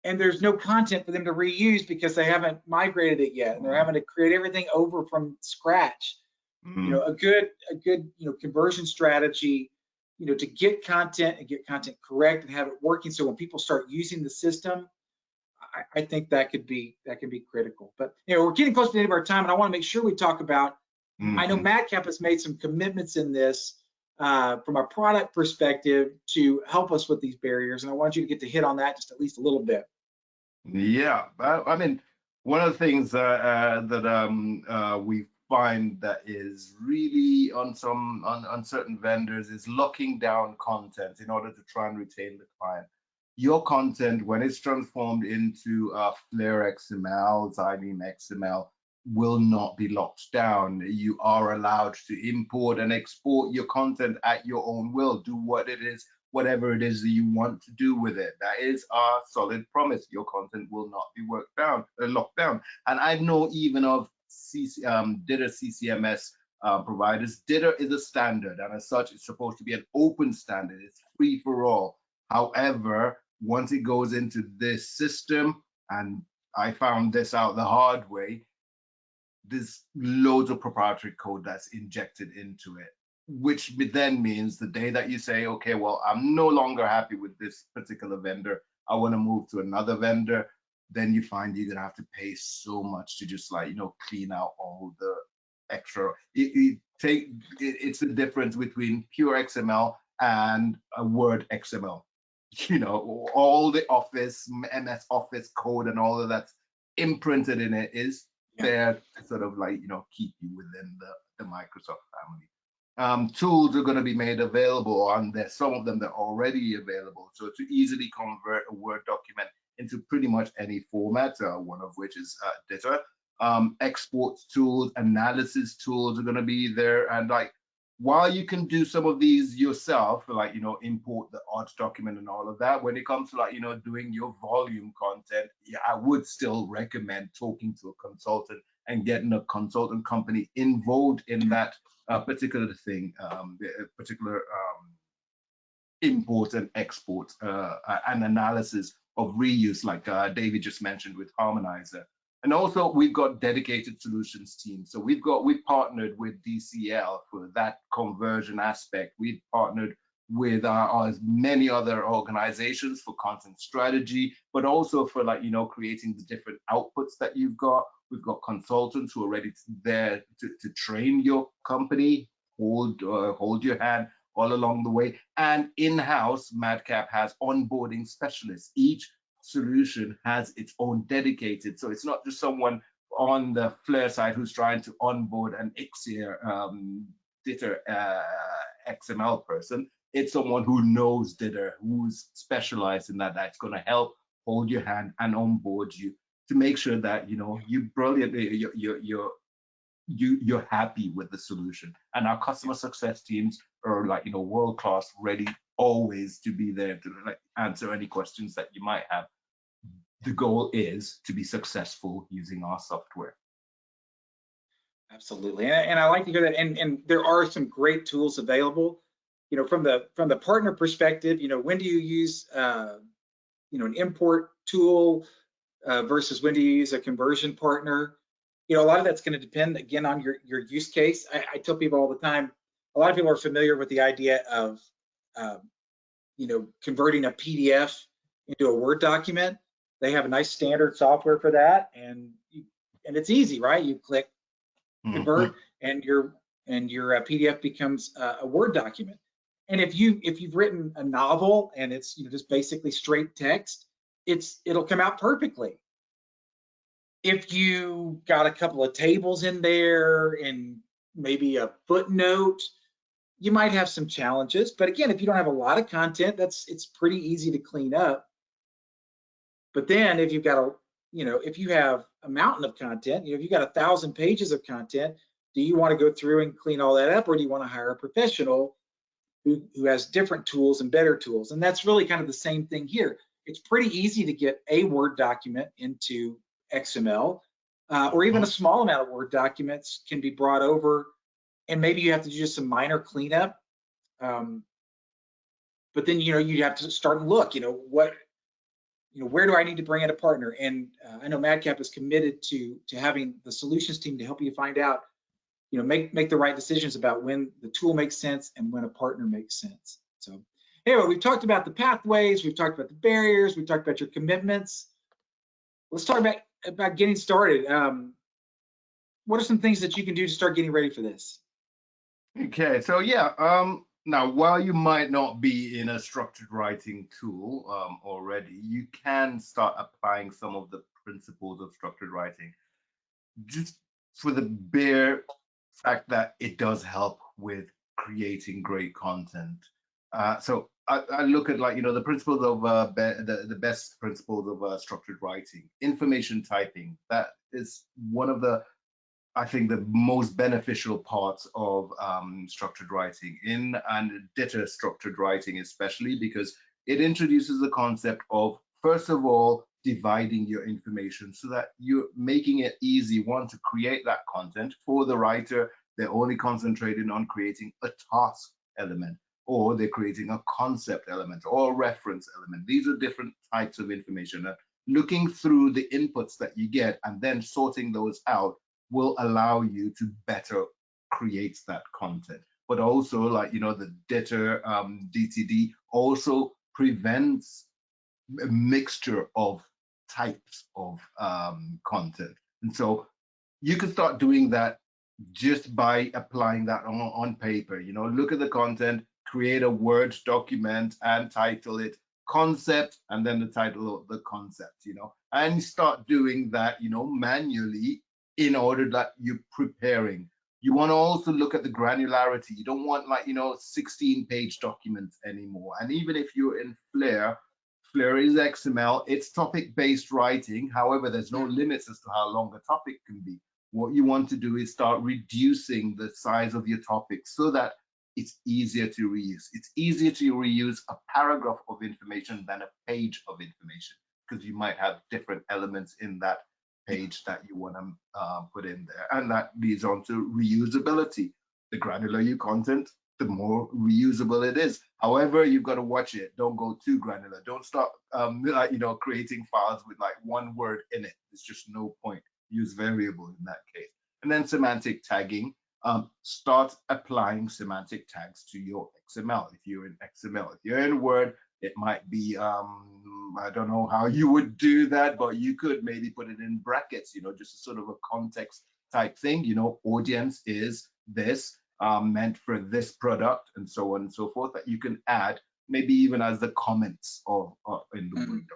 and there's no content for them to reuse because they haven't migrated it yet, and they're having to create everything over from scratch. A good conversion strategy, to get content and get content correct and have it working, so when people start using the system, I think that can be critical. But we're getting close to the end of our time, and I want to make sure we talk about. I know MadCap has made some commitments in this from a product perspective to help us with these barriers, and I want you to get to hit on that just at least a little bit. Yeah, I mean, one of the things that we find that is really on certain vendors is locking down content in order to try and retain the client. Your content, when it's transformed into Flare XML, Xylem XML, will not be locked down. You are allowed to import and export your content at your own will. Do whatever it is that you want to do with it. That is our solid promise. Your content will not be locked down. And I know even of DITA CCMS providers, DITA is a standard, and as such, it's supposed to be an open standard. It's free for all. However, once it goes into this system, and I found this out the hard way, there's loads of proprietary code that's injected into it, which then means the day that you say, okay, well, I'm no longer happy with this particular vendor, I want to move to another vendor, then you find you're gonna have to pay so much to just like, clean out all the extra. It's the difference between pure XML and a Word XML. All the Office, MS Office code and all of that's imprinted in it is there to sort of like, keep you within the Microsoft family. Tools are going to be made available, and there's some of them that are already available. So to easily convert a Word document into pretty much any format, one of which is DITA. Export tools, analysis tools are going to be there. And like, while you can do some of these yourself, like, import the odd document and all of that, when it comes to like, doing your volume content, I would still recommend talking to a consultant and getting a consultant company involved in that particular thing, particular import and export and analysis of reuse, like David just mentioned with Harmonizer. And also we've got dedicated solutions teams. So we've partnered with DCL for that conversion aspect. We've partnered with many other organizations for content strategy, but also for like, creating the different outputs that you've got. We've got consultants who are ready there to train your company, hold your hand all along the way. And in-house, MadCap has onboarding specialists. Each solution has its own dedicated, so it's not just someone on the Flare side who's trying to onboard an IXIA DITA XML person. It's someone who knows DITA, who's specialized in that, that's going to help hold your hand and onboard you to make sure that you brilliantly, you're happy with the solution. And our customer success teams are like world class, ready always to be there to answer any questions that you might have. The goal is to be successful using our software. Absolutely, and I like to hear that. And there are some great tools available. From the partner perspective, when do you use an import tool versus when do you use a conversion partner? A lot of that's going to depend again on your use case. I tell people all the time. A lot of people are familiar with the idea of converting a PDF into a Word document. They have a nice standard software for that, and it's easy, right? You click convert, and your PDF becomes a Word document. And if you've written a novel and it's just basically straight text, it'll come out perfectly. If you got a couple of tables in there and maybe a footnote, you might have some challenges. But again, if you don't have a lot of content, it's pretty easy to clean up. But then if you've got if you have a mountain of content, if you've got 1,000 pages of content, do you want to go through and clean all that up, or do you want to hire a professional who has different tools and better tools? And that's really kind of the same thing here. It's pretty easy to get a Word document into XML, or even a small amount of Word documents can be brought over, and maybe you have to do just some minor cleanup. But then you have to start and look. Where do I need to bring in a partner? And I know MadCap is committed to having the solutions team to help you find out, make the right decisions about when the tool makes sense and when a partner makes sense. So anyway, we've talked about the pathways, we've talked about the barriers, we've talked about your commitments. Let's talk about getting started. What are some things that you can do to start getting ready for this? Okay, so now, while you might not be in a structured writing tool already, you can start applying some of the principles of structured writing, just for the bare fact that it does help with creating great content. So I look at the principles of the best principles of structured writing. Information typing, that is one of the, I think, the most beneficial parts of structured writing and DITA structured writing, especially because it introduces the concept of, first of all, dividing your information so that you're making it easy, one, to create that content. For the writer, they're only concentrating on creating a task element, or they're creating a concept element or a reference element. These are different types of information. Looking through the inputs that you get and then sorting those out will allow you to better create that content. But also, the DITA, DTD also prevents a mixture of types of content. And so you can start doing that just by applying that on paper. Look at the content, create a Word document and title it concept, and then the title of the concept, and start doing that, manually, in order that you're preparing. You want to also look at the granularity. You don't want 16-page documents anymore. And even if you're in Flare is XML, it's topic-based writing. However, there's no limits as to how long a topic can be. What you want to do is start reducing the size of your topic so that it's easier to reuse. It's easier to reuse a paragraph of information than a page of information, because you might have different elements in that page that you want to put in there. And that leads on to reusability. The granular your content, the more reusable it is. However, you've got to watch it. Don't go too granular. Don't start creating files with one word in it. There's just no point. Use variable in that case. And then semantic tagging. Start applying semantic tags to your XML. If you're in XML, if you're in Word, it might be, I don't know how you would do that, but you could maybe put it in brackets, just a sort of a context type thing. Audience is this, meant for this product, and so on and so forth, that you can add maybe even as the comments in the Word document.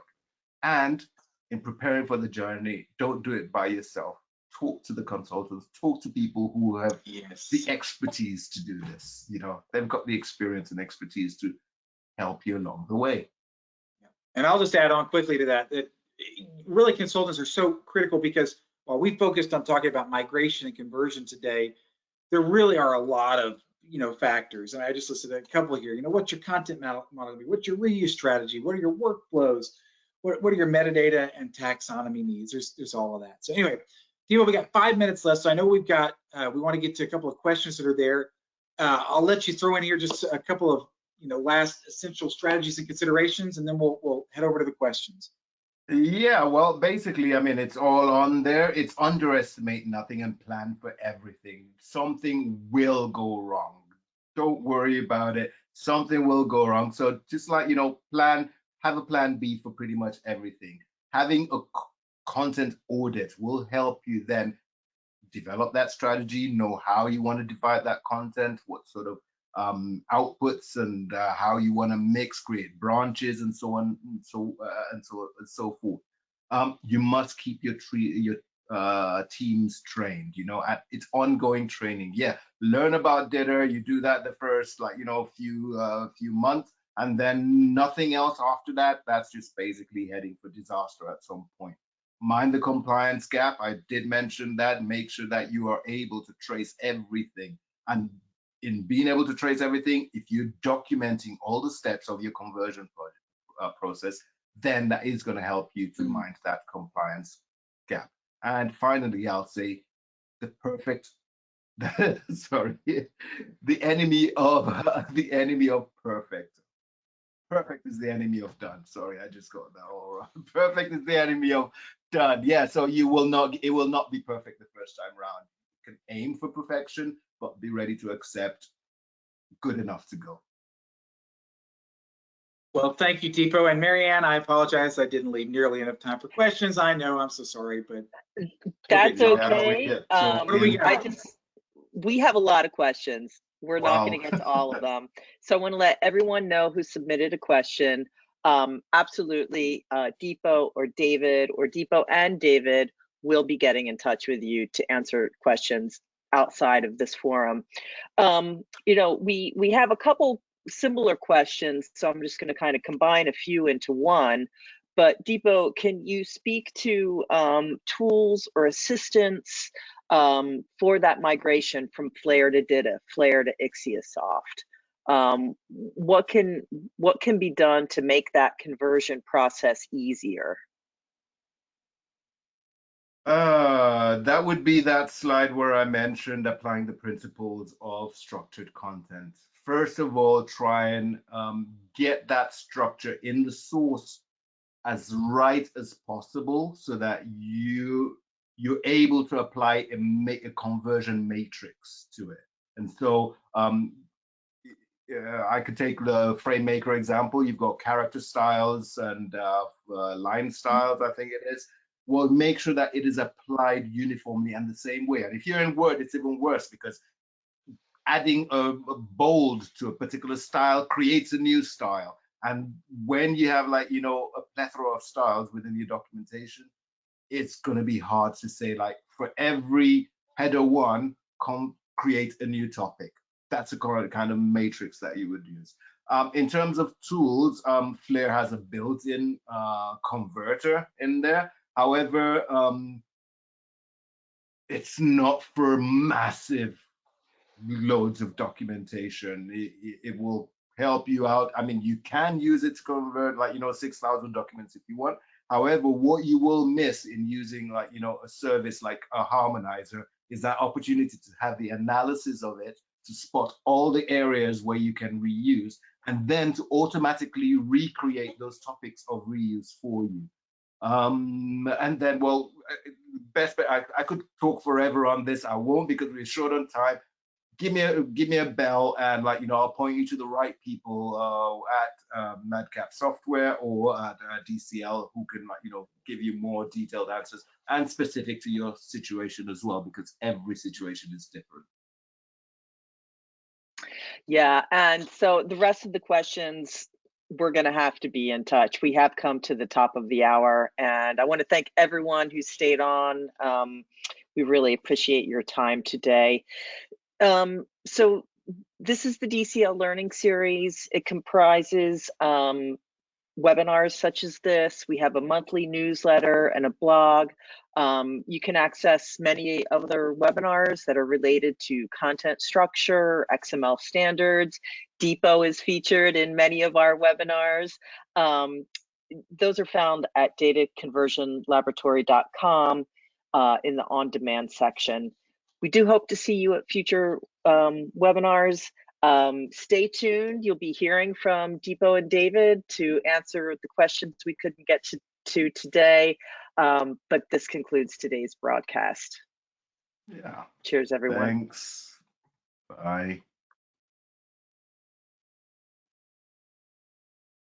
And in preparing for the journey, don't do it by yourself. Talk to the consultants, talk to people who have the expertise to do this. You know, they've got the experience and expertise to help you along the way. And I'll just add on quickly to that, that really consultants are so critical, because while we focused on talking about migration and conversion today, there really are a lot of factors. And I just listed a couple here. What's your content model gonna be? What's your reuse strategy? What are your workflows? What are your metadata and taxonomy needs? There's all of that. So anyway, Timo, we got 5 minutes left. So I know we want to get to a couple of questions that are there. I'll let you throw in here just a couple of last essential strategies and considerations, and then we'll head over to the questions. Yeah, well, basically, I mean, it's all on there. It's underestimate nothing and plan for everything. Something will go wrong. Don't worry about it. Something will go wrong. So just like, have a plan B for pretty much everything. Having a content audit will help you then develop that strategy, know how you want to divide that content, what sort of outputs, and how you want to mix, create branches, and so on, and so forth. You must keep your teams trained. It's ongoing training. Yeah, learn about DITA. You do that the first few months, and then nothing else after that. That's just basically heading for disaster at some point. Mind the compliance gap. I did mention that. Make sure that you are able to trace everything. And in being able to trace everything, if you're documenting all the steps of your conversion process, then that is going to help you to mind that compliance gap. And finally, I'll say the perfect, sorry, the enemy of perfect. Perfect is the enemy of done. Sorry, I just got that all wrong. Perfect is the enemy of done. Yeah, so it will not be perfect the first time around. You can aim for perfection, but be ready to accept good enough to go. Well, thank you, Tipo. And Marianne, I apologize. I didn't leave nearly enough time for questions. I know, I'm so sorry, but that's okay. We have a lot of questions. We're not going to get to all of them. So I want to let everyone know who submitted a question. Absolutely, Deepo or Deepo and David will be getting in touch with you to answer questions outside of this forum. We have a couple similar questions, so I'm just going to kind of combine a few into one. But Deepo, can you speak to tools or assistance for that migration from Flare to DITA, Flare to IXIASOFT? What can be done to make that conversion process easier? That would be that slide where I mentioned applying the principles of structured content. First of all, try and get that structure in the source as right as possible, so that you're able to apply a conversion matrix to it. And so I could take the FrameMaker example. You've got character styles and line styles, I think it is. Well, make sure that it is applied uniformly and the same way. And if you're in Word, it's even worse, because adding a bold to a particular style creates a new style. And when you have a plethora of styles within your documentation, it's going to be hard to say, like, for every header one, create a new topic. That's a kind of matrix that you would use. In terms of tools, Flare has a built-in converter in there. However, it's not for massive loads of documentation. It will help you out. I mean, you can use it to convert 6,000 documents if you want. However, what you will miss in using a service like a harmonizer is that opportunity to have the analysis of it, to spot all the areas where you can reuse, and then to automatically recreate those topics of reuse for you. And then, well, best bet, I could talk forever on this. I won't, because we're short on time. Give me a bell, and I'll point you to the right people at MadCap Software or at DCL, who can give you more detailed answers and specific to your situation as well, because every situation is different. Yeah, and so the rest of the questions, we're going to have to be in touch. We have come to the top of the hour, and I want to thank everyone who stayed on. We really appreciate your time today. So this is the DCL Learning Series. It comprises webinars such as this. We have a monthly newsletter and a blog. You can access many other webinars that are related to content structure, XML standards. DIPO is featured in many of our webinars. Those are found at dataconversionlaboratory.com in the on-demand section. We do hope to see you at future webinars. Stay tuned. You'll be hearing from Deepo and David to answer the questions we couldn't get to today. But this concludes today's broadcast. Yeah. Cheers, everyone. Thanks. Bye.